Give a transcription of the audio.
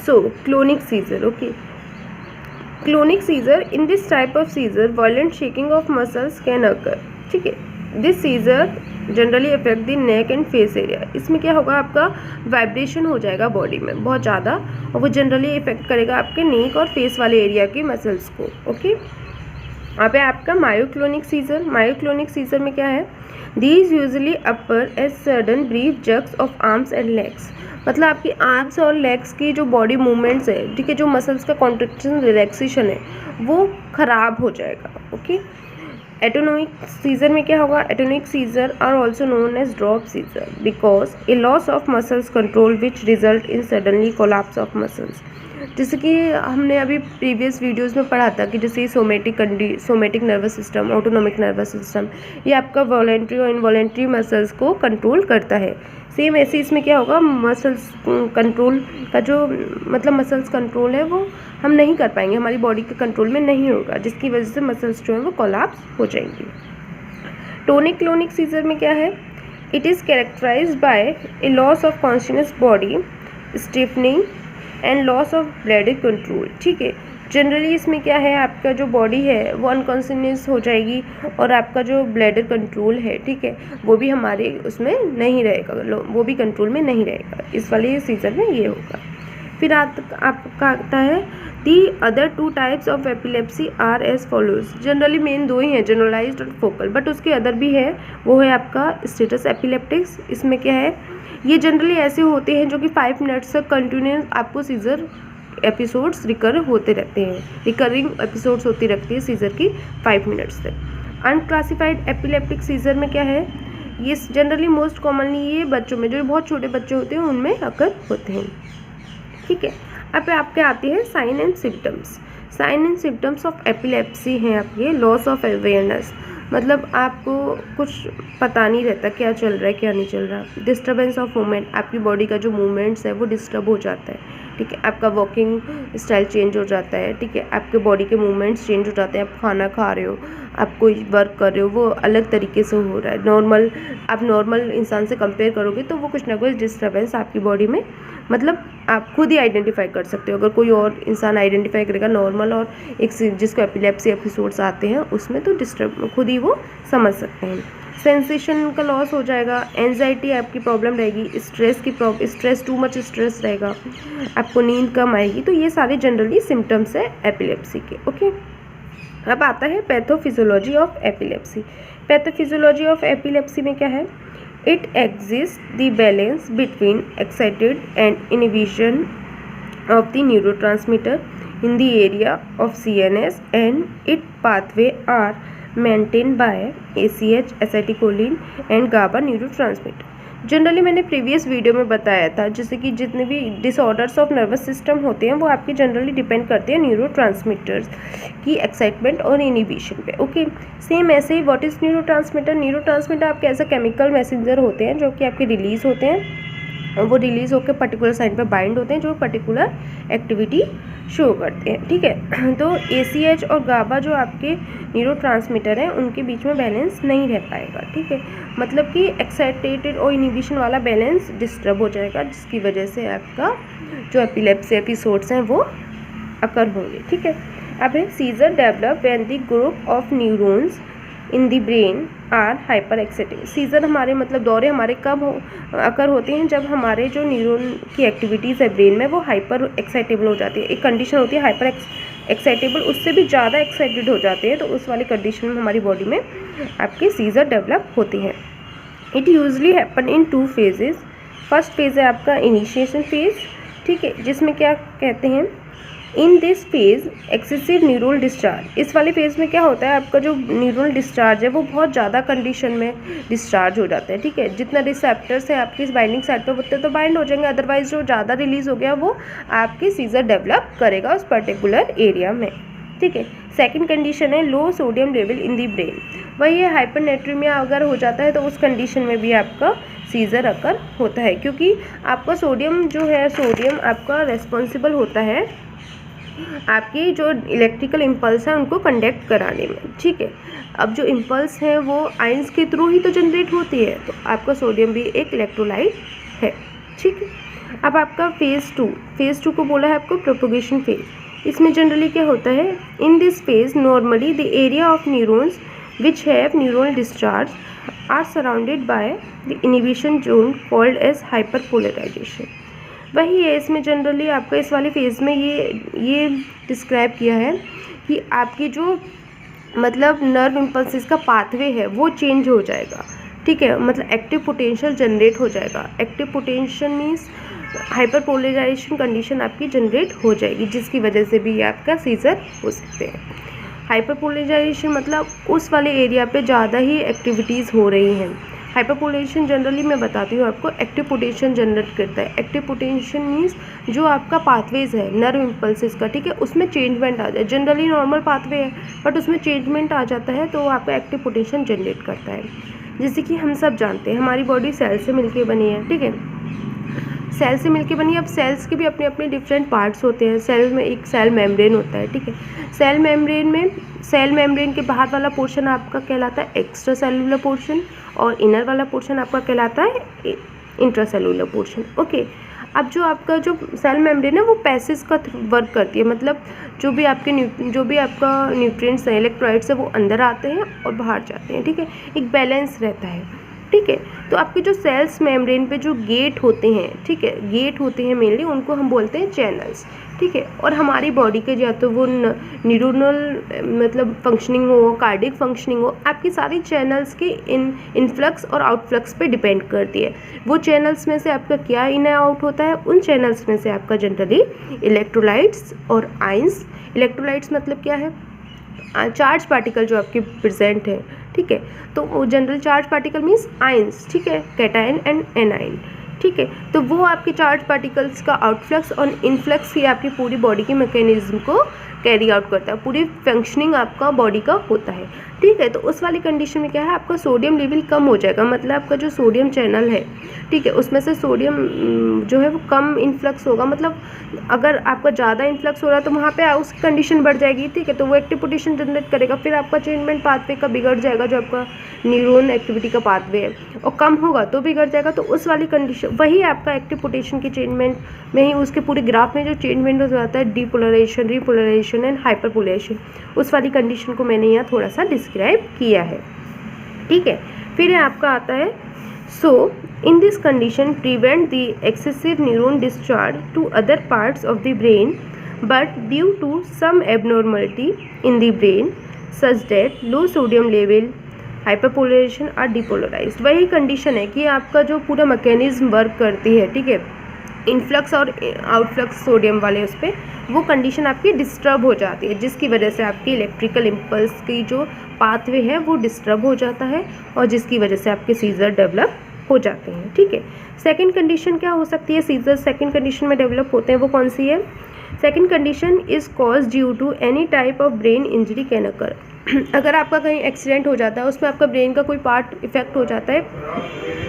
So clonic seizure, okay, clonic seizure, in this type of seizure violent shaking of muscles can occur, ठीक है। This seizure generally affect the neck and face area. इसमें क्या होगा, आपका vibration हो जाएगा body में बहुत ज़्यादा, और वो जनरली इफेक्ट करेगा आपके नेक और फेस वाले एरिया के मसल्स को, ओके। यहाँ पे आपका मायोक्लोनिक सीजर, मायोक्लोनिक सीजर में क्या है, these usually upper as sudden brief jugs of arms and legs, मतलब आपकी आर्म्स और लेग्स की जो बॉडी मूवमेंट्स है, ठीक है, जो मसल्स का कॉन्ट्रैक्शन रिलैक्सेशन है वो खराब हो जाएगा, ओके। एटोनोमिक सीजर में क्या होगा, atonic seizure are also known as drop seizure because a loss of muscles control which result in suddenly collapse of muscles. जैसे कि हमने अभी प्रीवियस वीडियोस में पढ़ा था कि जैसे somatic nervous system, autonomic nervous system, ये आपका वॉलेंट्री और इनवॉलेंट्री मसल्स को कंट्रोल करता है। सेम ऐसे इसमें क्या होगा, मसल्स कंट्रोल का जो मतलब मसल्स कंट्रोल है वो हम नहीं कर पाएंगे, हमारी बॉडी के कंट्रोल में नहीं होगा, जिसकी वजह से मसल्स जो है वो कोलैप्स हो जाएंगी। टोनिक क्लोनिक सीजर में क्या है, it is characterised by a loss of conscious body, stiffening and loss of bladder control, ठीक है। जनरली इसमें क्या है, आपका जो बॉडी है वो अनकॉन्शियस हो जाएगी और आपका जो ब्लैडर कंट्रोल है, ठीक है, वो भी हमारे उसमें नहीं रहेगा, वो भी कंट्रोल में नहीं रहेगा। इस वाले सीजन में ये होगा। फिर आपका आता है the other two types of epilepsy are as follows. Generally main दो ही हैं, जनरलाइज्ड और फोकल, बट उसके अदर भी है, वो है आपका स्टेटस एपिलेप्टिक्स। इसमें क्या है, ये जनरली ऐसे होते हैं जो कि 5 मिनट्स तक कंटिन्यूस आपको सीजर एपिसोड्स रिकर होते रहते हैं, रिकरिंग एपिसोड्स होती रहती है सीजर की 5 मिनट्स तक। अनक्लासिफाइड एपिलेप्टिक सीजर में क्या है, ये जनरली मोस्ट कॉमनली ये बच्चों में, जो बहुत छोटे बच्चे होते हैं उनमें अकर होते हैं, ठीक है। अब आपके आते हैं sign and symptoms. Sign and symptoms of epilepsy हैं आपके, लॉस ऑफ अवेयरनेस, मतलब आपको कुछ पता नहीं रहता क्या चल रहा है क्या नहीं चल रहा। डिस्टर्बेंस ऑफ मूवमेंट, आपकी बॉडी का जो मूवमेंट्स है वो डिस्टर्ब हो जाता है, ठीक है। आपका वॉकिंग स्टाइल चेंज हो जाता है, ठीक है, आपके बॉडी के मूवमेंट्स चेंज हो जाते हैं। आप खाना खा रहे हो, आप कोई वर्क कर रहे हो, वो अलग तरीके से हो रहा है। आप नॉर्मल इंसान से कंपेयर करोगे तो वो कुछ ना कुछ डिस्टर्बेंस आपकी बॉडी में, मतलब आप खुद ही आइडेंटिफाई कर सकते हो। अगर कोई और इंसान आइडेंटिफाई करेगा नॉर्मल और एक जिसको एपिलेप्सी एपिसोड्स आते हैं उसमें, तो डिस्टर्ब खुद ही वो समझ सकते हैं। सेंसेशन का लॉस हो जाएगा, एंजाइटी आपकी प्रॉब्लम रहेगी, स्ट्रेस टू मच स्ट्रेस रहेगा, आपको नींद कम आएगी। तो ये सारे जनरली सिम्टम्स है एपिलेप्सी के, ओके। अब आता है pathophysiology of epilepsy. Pathophysiology of epilepsy में क्या है, it exist the balance between excited and inhibition of the neurotransmitter in the area of CNS and its pathway are maintained by ACH, acetylcholine and GABA neurotransmitter। Generally मैंने previous video में बताया था, जैसे कि जितने भी डिसऑर्डर्स ऑफ नर्वस सिस्टम होते हैं वो आपके जनरली डिपेंड करते हैं न्यूरोट्रांसमीटर्स की एक्साइटमेंट और इनिबिशन पे, ओके। सेम ऐसे ही व्हाट इज़ न्यूरोट्रांसमीटर, न्यूरोट्रांसमीटर आपके ऐसे केमिकल मैसेंजर होते हैं जो कि आपके रिलीज़ होते हैं, वो रिलीज़ होकर पर्टिकुलर साइट पे बाइंड होते हैं जो पर्टिकुलर एक्टिविटी शो करते हैं, ठीक है। तो ACH और GABA जो आपके न्यूरोट्रांसमीटर हैं उनके बीच में बैलेंस नहीं रह पाएगा, ठीक है, मतलब कि एक्साइटेटेड और इनिबिशन वाला बैलेंस डिस्टर्ब हो जाएगा, जिसकी वजह से आपका जो एपिलेप्सी एपिसोड्स हैं वो अकर होंगे, ठीक है। अब है seizure develop when the group of neurons in the brain are hyper excited. Seizure हमारे मतलब दौरे हमारे कब अकर होते हैं, जब हमारे जो न्यूरॉन की एक्टिविटीज़ है ब्रेन में वो हाइपर एक्साइटेबल हो जाती है। एक कंडीशन होती है हाइपर एक्साइटेबल, उससे भी ज़्यादा एक्साइटेड हो जाते हैं, तो उस वाली कंडीशन में हमारी बॉडी में आपके सीजर डेवलप होते हैं। It usually happen in 2 phases. First phase है आपका इनिशिएशन फेज़, ठीक है, जिसमें क्या कहते हैं, इन this phase excessive neural discharge. इस वाले फेज़ में क्या होता है, आपका जो न्यूरल डिस्चार्ज है वो बहुत ज़्यादा कंडीशन में डिस्चार्ज हो जाता है, ठीक है। जितना रिसेप्टर्स है आपकी इस बाइंडिंग साइड पे होते हैं तो बाइंड हो जाएंगे, अदरवाइज जो ज़्यादा रिलीज़ हो गया वो आपके सीजर डेवलप करेगा उस पर्टिकुलर एरिया में, ठीक है। सेकंड कंडीशन है low sodium level in the brain. वही है हाइपरनेट्रीमिया अगर हो जाता है तो उस कंडीशन में भी आपका सीजर अकर होता है, क्योंकि आपका सोडियम जो है, सोडियम आपका रेस्पॉन्सिबल होता है आपकी जो इलेक्ट्रिकल इम्पल्स हैं उनको कंडक्ट कराने में, ठीक है। अब जो इम्पल्स हैं वो आयंस के थ्रू ही तो जनरेट होती है, तो आपका सोडियम भी एक इलेक्ट्रोलाइट है, ठीक है। अब आपका फेज़ टू को बोला है आपको प्रोपोगेशन फेज। इसमें जनरली क्या होता है, in this phase normally the area of neurons which have neural discharge are surrounded by the inhibition zone called as hyperpolarisation. वही है, इसमें जनरली आपका इस वाले फेज़ में ये डिस्क्राइब किया है कि आपकी जो मतलब नर्व इम्पल्सिस का पाथवे है वो चेंज हो जाएगा, ठीक है, मतलब एक्टिव पोटेंशियल जनरेट हो जाएगा। Active potential means hyperpolarisation condition आपकी जनरेट हो जाएगी, जिसकी वजह से भी आपका सीजर हो सकते हैं। हाइपरपोलराइजेशन मतलब उस वाले एरिया पे ज़्यादा ही एक्टिविटीज़ हो रही हैं। हाइपरपोलराइजेशन जनरली मैं बताती हूँ आपको एक्टिव पोटेंशियल जनरेट करता है। एक्टिव पोटेंशियल मीन्स जो आपका पाथवेज है नर्व इम्पल्सिस का, ठीक है, उसमें चेंजमेंट आ जाए। जनरली नॉर्मल पाथवे है बट उसमें चेंजमेंट आ जाता है तो आपका एक्टिव पोटेंशियल जनरेट करता है। जैसे कि हम सब जानते हैं हमारी बॉडी सेल से मिलके बनी है, ठीक है, सेल से मिलके बनी है। अब सेल्स के भी अपने अपने डिफरेंट पार्ट्स होते हैं। सेल में एक सेल मेम्ब्रेन होता है, ठीक है, सेल मेम्ब्रेन के बाहर वाला पोर्शन आपका कहलाता है एक्स्ट्रा सेलुलर पोर्शन और इनर वाला पोर्शन आपका कहलाता है इंट्रा सेलुलर पोर्शन। ओके, अब जो आपका जो सेल मेम्ब्रेन है वो पैसेज का वर्क करती है, मतलब जो भी आपका न्यूट्रिएंट्स हैं, इलेक्ट्रोलाइट्स है वो अंदर आते हैं और बाहर जाते हैं, ठीक है, एक बैलेंस रहता है, ठीक है। तो आपके जो सेल्स मेम्ब्रेन पे जो गेट होते हैं, ठीक है, गेट होते हैं मेनली, उनको हम बोलते हैं चैनल्स, ठीक है। और हमारी बॉडी के या तो वो न्यूरोनल मतलब फंक्शनिंग हो, कार्डिक फंक्शनिंग हो, आपकी सारी चैनल्स के इनफ्लक्स और आउटफ्लक्स पे डिपेंड करती है। वो चैनल्स में से आपका क्या इन आउट होता है, उन चैनल्स में से आपका जनरली इलेक्ट्रोलाइट्स और आयंस। इलेक्ट्रोलाइट्स मतलब क्या है, चार्ज पार्टिकल जो आपके प्रेजेंट है, ठीक है, तो वो general charge particle means ions, ठीक है, कैटायन एंड एनायन, ठीक है। तो वो आपके चार्ज पार्टिकल्स का आउटफ्लक्स और इनफ्लक्स ही आपकी पूरी बॉडी के मैकेनिज्म को कैरी आउट करता है, पूरी फंक्शनिंग आपका बॉडी का होता है, ठीक है। तो उस वाली कंडीशन में क्या है, आपका सोडियम लेवल कम हो जाएगा, मतलब आपका जो सोडियम चैनल है, ठीक है, उसमें से सोडियम जो है वो कम इन्फ्लक्स होगा। मतलब अगर आपका ज़्यादा इन्फ्लक्स हो रहा है तो वहाँ पे उसकी कंडीशन बढ़ जाएगी, ठीक है, तो वो एक्टिव पोटेंशियल जनरेट करेगा, फिर आपका चेंजमेंट पाथवे का बिगड़ जाएगा, जो आपका न्यूरॉन एक्टिविटी का पाथवे है, और कम होगा तो बिगड़ जाएगा। तो उस वाली कंडीशन वही आपका एक्टिव पोटेंशियल की चेंजमेंट में ही उसके पूरे ग्राफ में जो चेंजमेंट हो जाता है, डीपोलराइजेशन, रिपोलराइजेशन एंड हाइपरपोलराइजेशन, उस वाली कंडीशन को मैंने यहाँ थोड़ा सा डिस्क्राइब किया है, ठीक है। फिर आपका आता है सो in this condition prevent the excessive neuron discharge to other parts of the brain, but due to some abnormality in the brain such that low sodium level hyperpolarization are depolarized। वही condition है कि आपका जो पूरा mechanism work करती है, ठीक है, इनफ्लक्स और आउटफ्लक्स सोडियम वाले उस पर, वो कंडीशन आपकी डिस्टर्ब हो जाती है, जिसकी वजह से आपकी इलेक्ट्रिकल इम्पल्स की जो पाथवे है वो डिस्टर्ब हो जाता है और जिसकी वजह से आपके सीजर डेवलप हो जाते हैं, ठीक है। सेकंड कंडीशन क्या हो सकती है, सीजर सेकंड कंडीशन में डेवलप होते हैं, वो कौन सी है, second condition is cause due to any type of brain injury can occur. अगर आपका कहीं एक्सीडेंट हो जाता है, उसमें आपका ब्रेन का कोई पार्ट इफेक्ट हो जाता है,